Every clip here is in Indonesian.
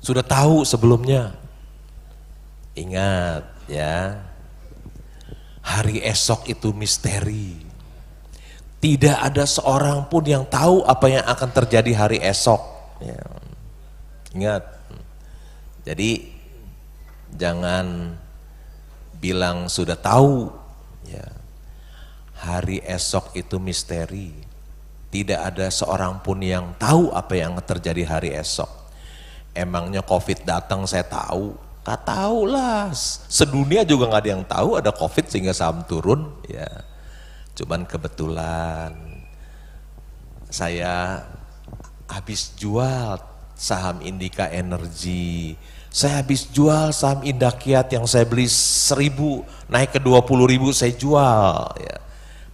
Sudah tahu sebelumnya. Ingat ya, hari esok itu misteri. Tidak ada seorang pun yang tahu apa yang akan terjadi hari esok. Ya. Ingat, jadi jangan bilang sudah tahu. Ya. Hari esok itu misteri. Tidak ada seorang pun yang tahu apa yang terjadi hari esok. Emangnya COVID datang saya tahu? Gak tahu lah. Sedunia juga gak ada yang tahu ada COVID sehingga saham turun. Ya. Cuman kebetulan saya habis jual saham Indika Energi, saya habis jual saham Indakiat yang saya beli 1.000 naik ke 20.000 saya jual. Ya.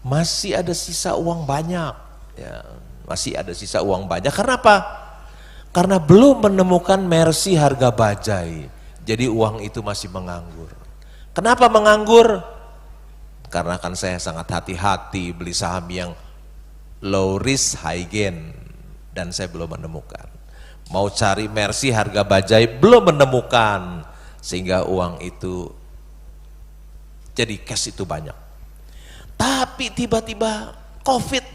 Masih ada sisa uang banyak, ya. Masih ada sisa uang banyak. Karena apa? Karena belum menemukan mercy harga bajai, jadi uang itu masih menganggur. Kenapa menganggur? Karena kan saya sangat hati-hati beli saham yang low risk high gain dan saya belum menemukan. Mau cari mercy harga bajai belum menemukan, sehingga uang itu jadi cash itu banyak. Tapi tiba-tiba COVID,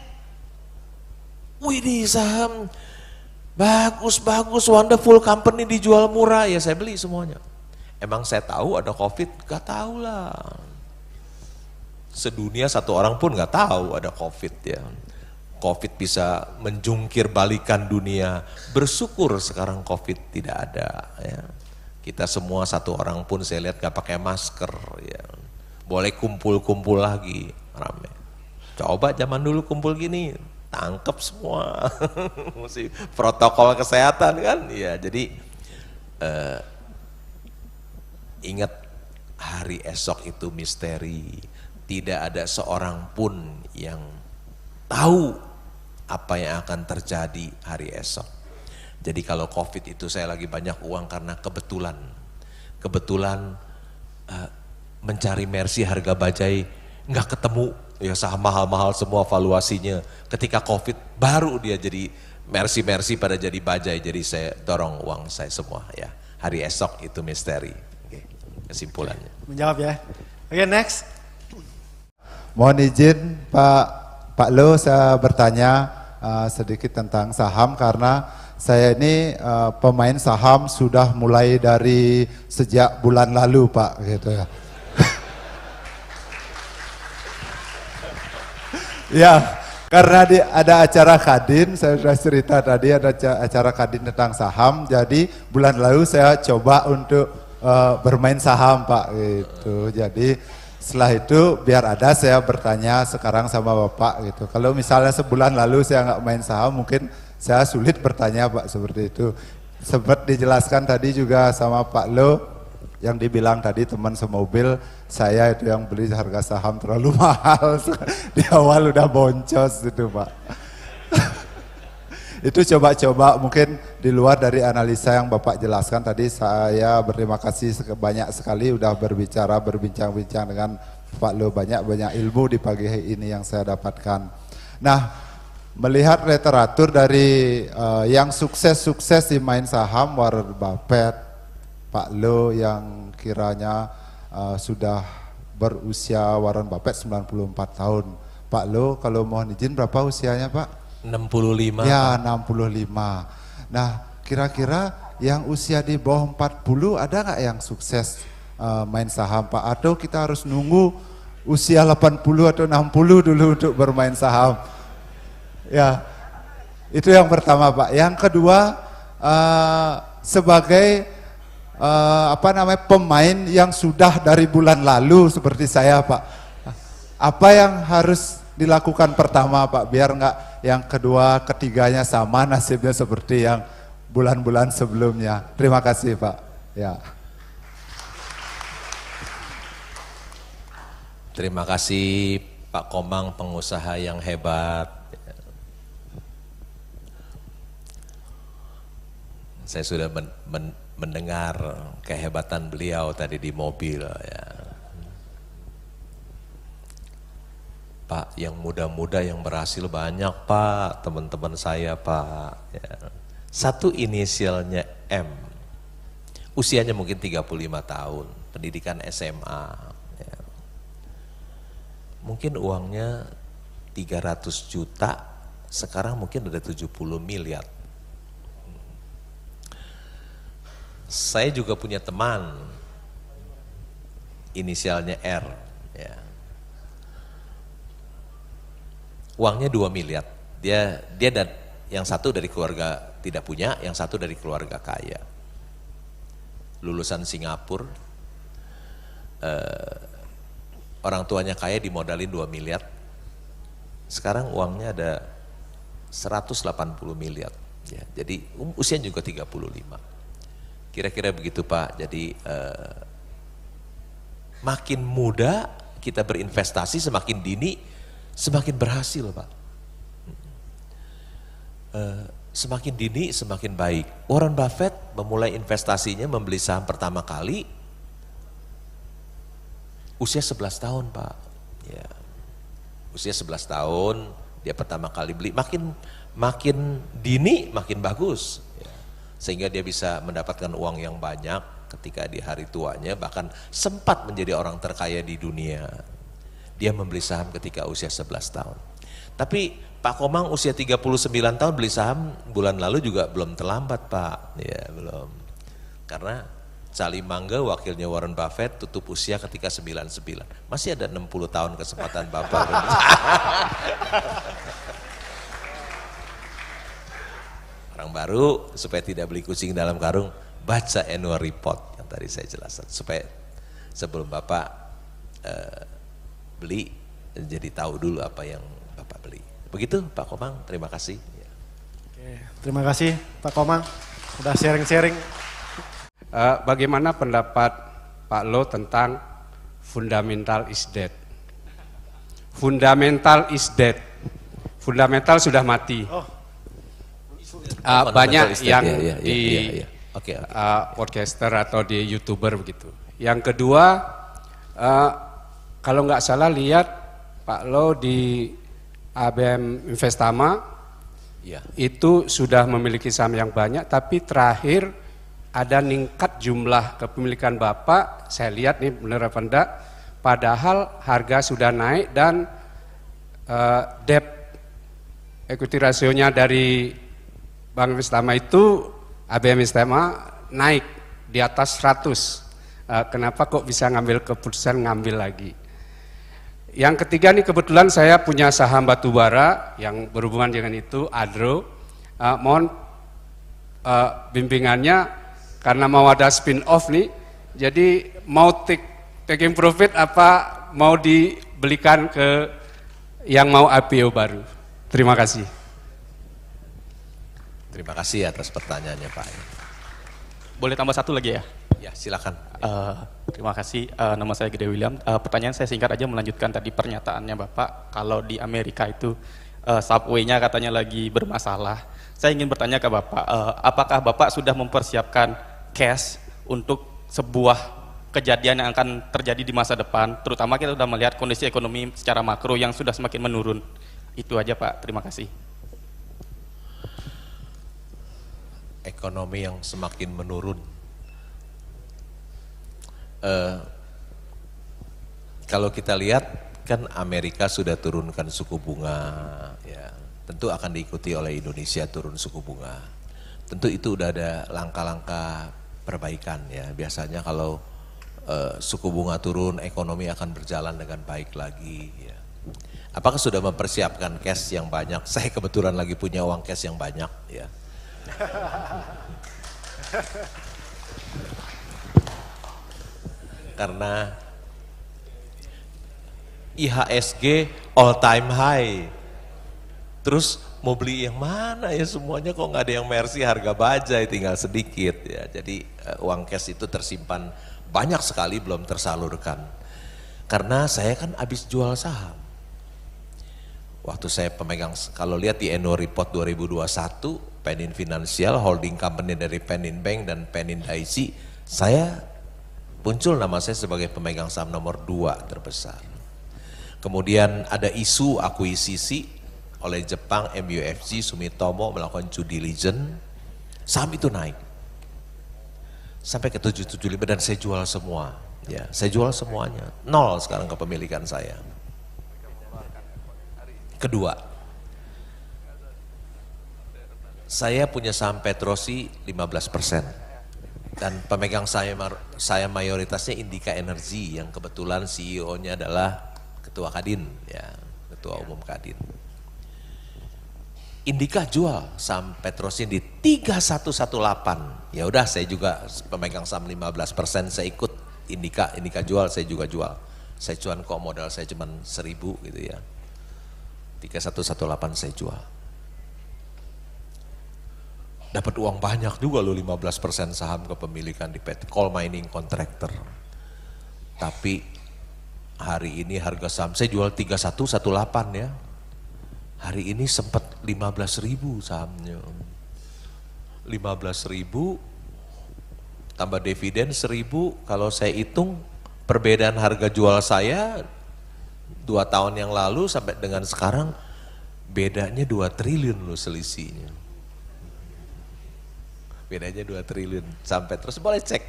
wih saham bagus, wonderful company dijual murah, ya saya beli semuanya. Emang saya tahu ada COVID? Gak tahu lah. Sedunia satu orang pun gak tahu ada COVID ya. COVID bisa menjungkir balikan dunia. Bersyukur sekarang COVID tidak ada ya. Kita semua satu orang pun saya lihat gak pakai masker ya. Boleh kumpul-kumpul lagi rame. Coba zaman dulu kumpul gini, tangkep semua. Mesti protokol kesehatan kan. Ya, jadi ingat hari esok itu misteri. Tidak ada seorang pun yang tahu apa yang akan terjadi hari esok. Jadi kalau COVID itu saya lagi banyak uang karena kebetulan mencari mercy harga bajai nggak ketemu, ya saham mahal-mahal semua valuasinya. Ketika COVID baru dia jadi mercy pada jadi bajai, jadi saya dorong uang saya semua ya. Hari esok itu misteri. Oke, kesimpulannya. Menjawab ya. Oke, next. Mohon izin Pak Lo, saya bertanya sedikit tentang saham karena saya ini pemain saham sudah mulai dari sejak bulan lalu Pak gitu ya. Ya, karena ada acara Kadin, saya sudah cerita tadi ada acara Kadin tentang saham, jadi bulan lalu saya coba untuk bermain saham Pak gitu. Jadi setelah itu biar ada saya bertanya sekarang sama Bapak gitu. Kalau misalnya sebulan lalu saya nggak main saham mungkin saya sulit bertanya Pak seperti itu. Sempat dijelaskan tadi juga sama Pak Lo yang dibilang tadi teman semobil saya itu yang beli harga saham terlalu mahal. Di awal udah boncos itu Pak. Itu coba-coba mungkin di luar dari analisa yang Bapak jelaskan tadi, saya berterima kasih banyak sekali udah berbincang-bincang dengan Pak Lo, banyak ilmu di pagi ini yang saya dapatkan. Nah, melihat literatur dari yang sukses di main saham, Warren Buffett, Pak Lo yang kiranya sudah berusia Warren Buffett 94 tahun. Pak Lo kalau mohon izin berapa usianya Pak? 65. Ya, 65. Nah, kira-kira yang usia di bawah 40 ada nggak yang sukses main saham Pak? Atau kita harus nunggu usia 80 atau 60 dulu untuk bermain saham? Ya, itu yang pertama Pak. Yang kedua, sebagai pemain yang sudah dari bulan lalu seperti saya Pak, apa yang harus dilakukan pertama Pak biar nggak yang kedua ketiganya sama nasibnya seperti yang bulan-bulan sebelumnya? Terima kasih Pak. Ya. Terima kasih Pak Komang, pengusaha yang hebat. Saya sudah mendengar kehebatan beliau tadi di mobil ya. Pak, yang muda-muda yang berhasil banyak Pak, teman-teman saya Pak ya. Satu inisialnya M, usianya mungkin 35 tahun, pendidikan SMA, ya. Mungkin uangnya 300 juta, sekarang mungkin ada 70 miliar. Saya juga punya teman, inisialnya R, ya. Uangnya 2 miliar, dia dan yang satu dari keluarga tidak punya, yang satu dari keluarga kaya. Lulusan Singapura, orang tuanya kaya dimodalin 2 miliar, sekarang uangnya ada 180 miliar, ya. Jadi usia juga 35. Kira-kira begitu Pak, jadi makin muda kita berinvestasi, semakin dini, semakin berhasil Pak. Semakin dini, semakin baik. Warren Buffett memulai investasinya membeli saham pertama kali, usia 11 tahun Pak. Ya. Usia 11 tahun, dia pertama kali beli, makin dini, makin bagus. Ya. Sehingga dia bisa mendapatkan uang yang banyak ketika di hari tuanya, bahkan sempat menjadi orang terkaya di dunia. Dia membeli saham ketika usia 11 tahun. Tapi Pak Komang usia 39 tahun beli saham bulan lalu juga belum terlambat Pak. Ya belum. Karena Charlie Munger, wakilnya Warren Buffett, tutup usia ketika 99. Masih ada 60 tahun kesempatan Bapak. Orang baru, supaya tidak beli kucing dalam karung, baca annual report yang tadi saya jelaskan. Supaya sebelum Bapak beli, jadi tahu dulu apa yang Bapak beli. Begitu Pak Komang, terima kasih. Oke, terima kasih Pak Komang, udah sharing-sharing. Bagaimana pendapat Pak Lo tentang fundamental is dead? Fundamental is dead. Fundamental sudah mati. Oh. Banyak yang di Okay. podcaster atau di YouTuber begitu. Yang kedua, kalau nggak salah lihat Pak Lo di ABM Investama, ya. Itu sudah memiliki saham yang banyak, tapi terakhir ada ningkat jumlah kepemilikan Bapak, saya lihat nih benar apa enggak, padahal harga sudah naik dan debt equity rasionya dari Bank Investama itu, ABM Investama naik di atas 100. Kenapa kok bisa ngambil keputusan ngambil lagi? Yang ketiga nih kebetulan saya punya saham batubara yang berhubungan dengan itu, Adro. Mohon bimbingannya karena mau ada spin off nih, jadi mau taking profit apa mau dibelikan ke yang mau IPO baru. Terima kasih. Terima kasih atas pertanyaannya Pak. Boleh tambah satu lagi ya? Ya silakan. Terima kasih, nama saya Gede William. Pertanyaan saya singkat aja melanjutkan tadi pernyataannya Bapak, kalau di Amerika itu subway-nya katanya lagi bermasalah. Saya ingin bertanya ke Bapak, apakah Bapak sudah mempersiapkan cash untuk sebuah kejadian yang akan terjadi di masa depan, terutama kita sudah melihat kondisi ekonomi secara makro yang sudah semakin menurun. Itu aja Pak, terima kasih. Ekonomi yang semakin menurun. Kalau kita lihat kan Amerika sudah turunkan suku bunga, ya tentu akan diikuti oleh Indonesia turun suku bunga. Tentu itu udah ada langkah-langkah perbaikan ya. Biasanya kalau suku bunga turun, ekonomi akan berjalan dengan baik lagi. Ya. Apakah sudah mempersiapkan cash yang banyak? Saya kebetulan lagi punya uang cash yang banyak, ya. Karena IHSG all time high. Terus mau beli yang mana ya, semuanya kok nggak ada yang Mercy, harga bajai tinggal sedikit ya. Jadi uang cash itu tersimpan banyak sekali belum tersalurkan. Karena saya kan habis jual saham. Waktu saya pemegang, kalau lihat di annual report 2021, Penin Financial, holding company dari Penin Bank dan Penin Daiichi, saya muncul nama saya sebagai pemegang saham nomor 2 terbesar. Kemudian ada isu akuisisi oleh Jepang, MUFG, Sumitomo melakukan due diligence, saham itu naik. sampai ke 775 dan saya jual semua. Ya, saya jual semuanya. Nol sekarang kepemilikan saya. Kedua, saya punya saham Petrosi 15%. Dan pemegang saya mayoritasnya Indika Energy yang kebetulan CEO-nya adalah Ketua Kadin, ya, Ketua Umum Kadin. Indika jual saham Petrosi di 3118. Ya udah, saya juga pemegang saham 15%, saya ikut Indika jual, saya juga jual. Saya cuan kok, modal saya cuma 1.000 gitu ya. 3118 saya jual. Dapat uang banyak juga loh, 15% saham kepemilikan di coal mining contractor. Tapi hari ini harga saham saya jual 3118 ya. Hari ini sempat 15.000 sahamnya. 15.000 tambah dividen 1.000, kalau saya hitung perbedaan harga jual saya 2 tahun yang lalu sampai dengan sekarang bedanya 2 triliun loh selisihnya. Bedanya 2 triliun sampai, terus boleh cek,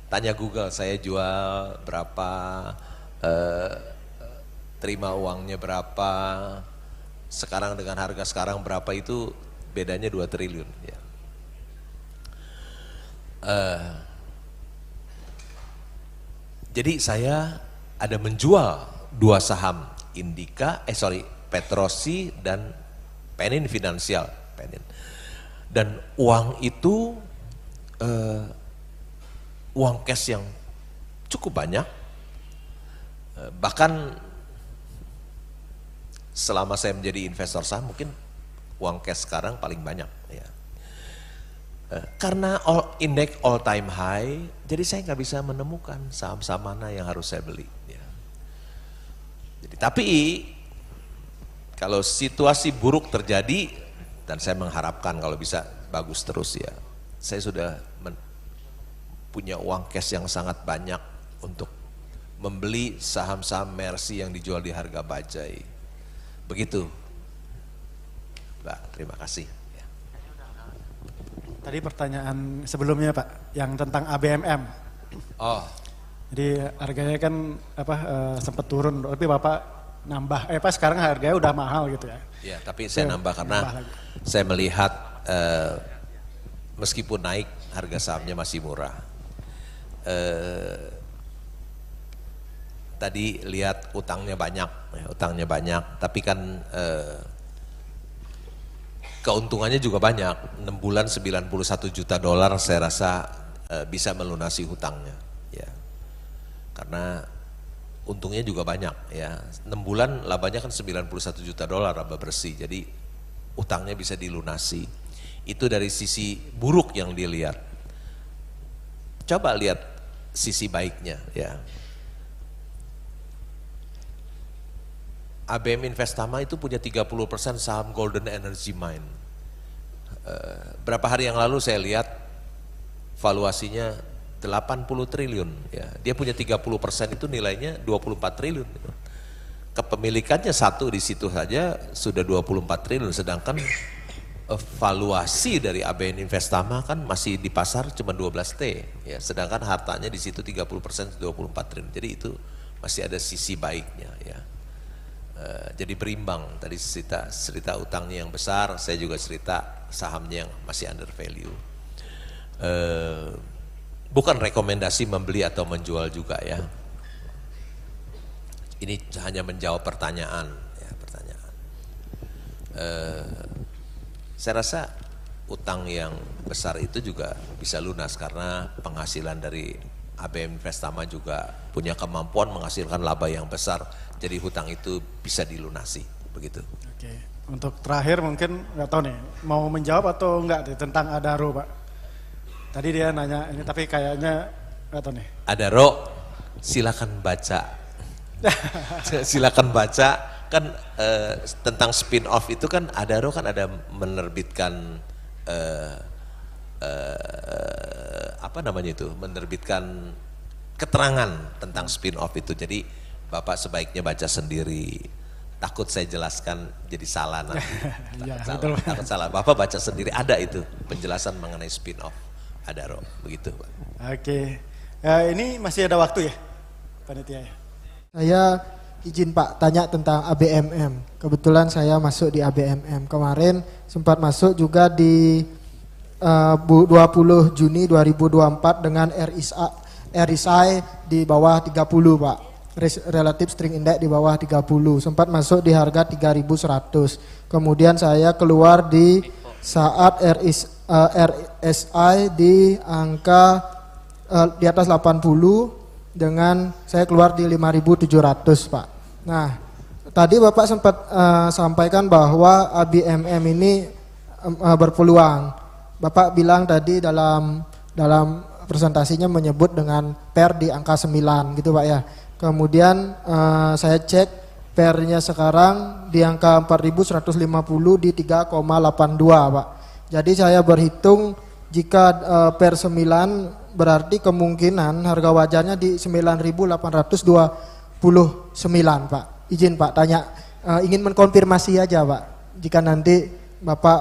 tanya Google saya jual berapa, terima uangnya berapa, sekarang dengan harga sekarang berapa, itu bedanya 2 triliun ya. Jadi saya ada menjual 2 saham Petrosi dan Penin Finansial, Penin. Dan uang itu uang cash yang cukup banyak. Bahkan selama saya menjadi investor saham mungkin uang cash sekarang paling banyak ya. Karena indeks all time high, jadi saya nggak bisa menemukan saham-saham mana yang harus saya beli. Ya. Jadi, tapi kalau situasi buruk terjadi, dan saya mengharapkan kalau bisa bagus terus ya, saya sudah punya uang cash yang sangat banyak untuk membeli saham-saham Mercy yang dijual di harga bajai. Begitu. Mbak, terima kasih. Tadi pertanyaan sebelumnya Pak, yang tentang ABMM. Oh. Jadi harganya kan sempat turun, tapi Bapak nambah, sekarang harganya udah mahal gitu ya. Ya, tapi saya nambah karena saya melihat meskipun naik harga sahamnya masih murah. Tadi lihat utangnya banyak, tapi kan keuntungannya juga banyak. 6 bulan 91 juta dolar saya rasa bisa melunasi hutangnya ya. Karena untungnya juga banyak ya. 6 bulan labanya kan 91 juta dolar laba bersih. Jadi utangnya bisa dilunasi. Itu dari sisi buruk yang dilihat. Coba lihat sisi baiknya ya. ABM Investama itu punya 30% saham Golden Energy Mine. Berapa hari yang lalu saya lihat valuasinya 80 triliun. Ya. Dia punya 30% itu nilainya 24 triliun. Kepemilikannya satu di situ saja sudah 24 triliun, sedangkan valuasi dari ABM Investama kan masih di pasar cuma 12T. Ya. Sedangkan hartanya di situ 30% 24 triliun. Jadi itu masih ada sisi baiknya ya. Jadi berimbang, tadi cerita utangnya yang besar, saya juga cerita sahamnya yang masih under value. Bukan rekomendasi membeli atau menjual juga ya. Ini hanya menjawab pertanyaan ya, saya rasa utang yang besar itu juga bisa lunas karena penghasilan dari ABM Investama juga punya kemampuan menghasilkan laba yang besar. Jadi hutang itu bisa dilunasi, begitu. Oke, untuk terakhir mungkin nggak tahu nih, mau menjawab atau enggak tentang Adaro Pak. Tadi dia nanya ini, tapi kayaknya nggak tahu nih. Adaro, silakan baca. Silakan baca, kan tentang spin off itu kan Adaro kan ada menerbitkan menerbitkan keterangan tentang spin off itu. Jadi Bapak sebaiknya baca sendiri. Takut saya jelaskan jadi salah nanti. Ya, Takut salah. Bapak baca sendiri, ada itu penjelasan mengenai spin off. Adaro, begitu Pak. Oke. Ini masih ada waktu ya, panitia ya? Saya izin Pak tanya tentang ABMM. Kebetulan saya masuk di ABMM. Kemarin sempat masuk juga di 20 Juni 2024 dengan RSI di bawah 30 Pak. Relative String Index di bawah 30. Sempat masuk di harga 3.100. Kemudian saya keluar di saat RSI di angka di atas 80 dengan saya keluar di 5.700 Pak. Nah, tadi Bapak sempat sampaikan bahwa ABMM ini berpeluang. Bapak bilang tadi dalam presentasinya menyebut dengan PER di angka 9 gitu Pak ya. Kemudian saya cek PER-nya sekarang di angka 4.150 di 3,82 Pak. Jadi saya berhitung jika PER 9 berarti kemungkinan harga wajarnya di 9.829 Pak. Izin Pak tanya, ingin mengkonfirmasi aja Pak. Jika nanti Bapak,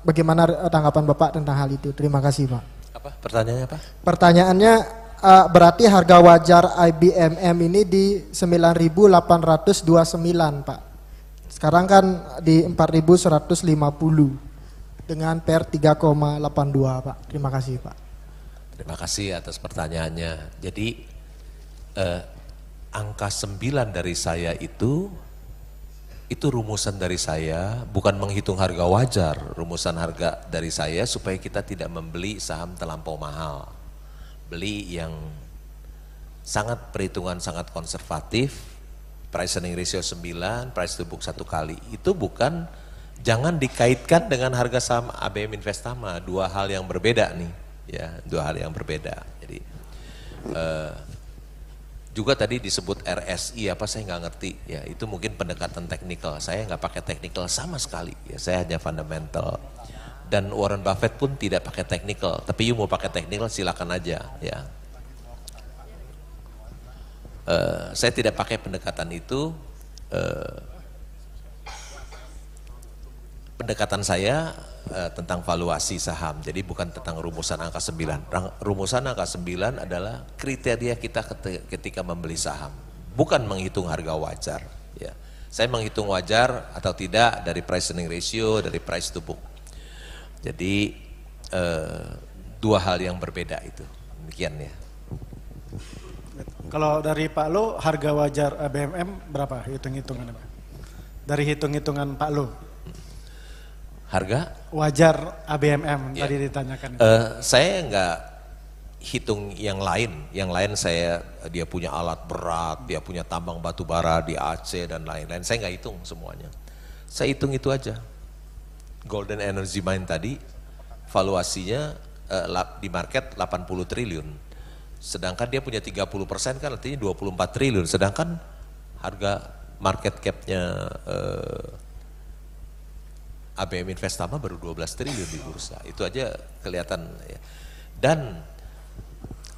bagaimana tanggapan Bapak tentang hal itu? Terima kasih Pak. Apa pertanyaannya Pak? Pertanyaannya berarti harga wajar IBMM ini di 9.829 Pak. Sekarang kan di 4.150 dengan PER 3,82 Pak. Terima kasih Pak. Terima kasih atas pertanyaannya. Jadi angka 9 dari saya itu rumusan dari saya, bukan menghitung harga wajar. Rumusan harga dari saya supaya kita tidak membeli saham terlampau mahal. Beli yang perhitungan sangat konservatif, price earning ratio 9, price to book 1 kali. Itu bukan, jangan dikaitkan dengan harga saham ABM Investama, dua hal yang berbeda nih. Ya, dua hal yang berbeda. Jadi juga tadi disebut RSI apa saya nggak ngerti. Ya itu mungkin pendekatan teknikal. Saya nggak pakai teknikal sama sekali. Ya saya hanya fundamental. Dan Warren Buffett pun tidak pakai teknikal. Tapi you mau pakai teknikal silakan aja. Ya. Saya tidak pakai pendekatan itu. Pendekatan saya tentang valuasi saham, jadi bukan tentang rumusan angka 9. Rumusan angka 9 adalah kriteria kita ketika membeli saham, bukan menghitung harga wajar. Ya. Saya menghitung wajar atau tidak dari price earning ratio, dari price to book. Jadi dua hal yang berbeda itu, demikian ya. Kalau dari Pak Lo, harga wajar ABMM berapa hitung-hitungannya Pak? Dari hitung-hitungan Pak Lo. Harga? Wajar ABMM Ya. tadi ditanyakan. Saya nggak hitung yang lain dia punya alat berat, dia punya tambang batu bara di Aceh dan lain-lain. Saya nggak hitung semuanya. Saya hitung itu aja. Golden Energy Mine tadi valuasinya di market 80 triliun. Sedangkan dia punya 30% kan artinya 24 triliun. Sedangkan harga market cap-nya ABM Investama baru 12 triliun di bursa. Itu aja kelihatan ya. Dan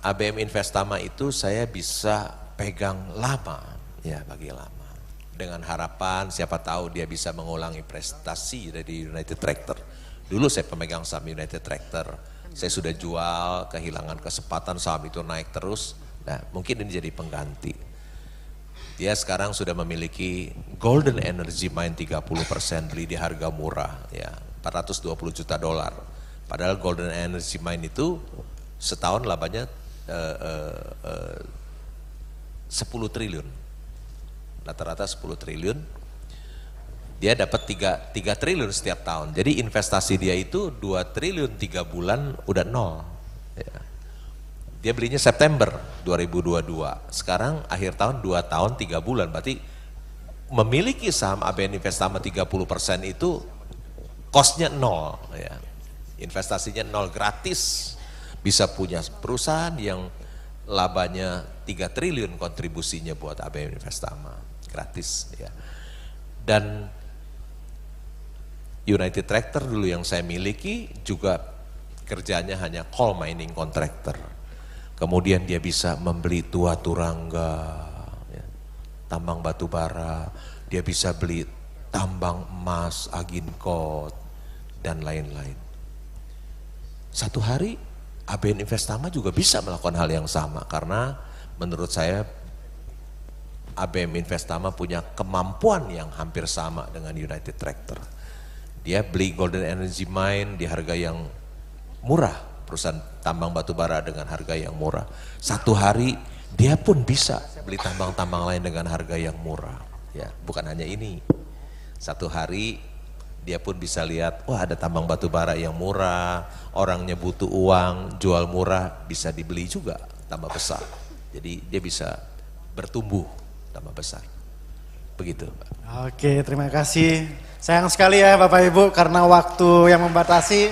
ABM Investama itu saya bisa pegang lama, ya bagi lama. Dengan harapan siapa tahu dia bisa mengulangi prestasi dari United Tractor. Dulu saya pemegang saham United Tractor, saya sudah jual, kehilangan kesempatan saham itu naik terus. Nah mungkin ini jadi pengganti. Dia sekarang sudah memiliki Golden Energy Mine 30% beli di harga murah ya, 420 juta dolar. Padahal Golden Energy Mine itu setahun labanya 10 triliun. Rata-rata 10 triliun. Dia dapat 3 triliun setiap tahun. Jadi investasi dia itu 2 triliun 3 bulan udah nol. Ya. Dia belinya September 2022, sekarang akhir tahun 2 tahun 3 bulan, berarti memiliki saham ABN Investama 30% itu cost-nya nol, ya. Investasinya nol, gratis, bisa punya perusahaan yang labanya 3 triliun kontribusinya buat ABN Investama, gratis ya. Dan United Tractor dulu yang saya miliki juga kerjanya hanya coal mining contractor. Kemudian dia bisa membeli tua turangga, ya, tambang batu bara, dia bisa beli tambang emas, aginkot, dan lain-lain. Satu hari ABN Investama juga bisa melakukan hal yang sama karena menurut saya ABM Investama punya kemampuan yang hampir sama dengan United Tractor. Dia beli Golden Energy Mine di harga yang murah, perusahaan tambang batu bara dengan harga yang murah. Satu hari dia pun bisa beli tambang-tambang lain dengan harga yang murah. Ya, bukan hanya ini. Satu hari dia pun bisa lihat, wah ada tambang batu bara yang murah, orangnya butuh uang, jual murah, bisa dibeli juga tambah besar. Jadi dia bisa bertumbuh tambah besar. Begitu, Pak. Oke, terima kasih. Sayang sekali ya Bapak Ibu karena waktu yang membatasi.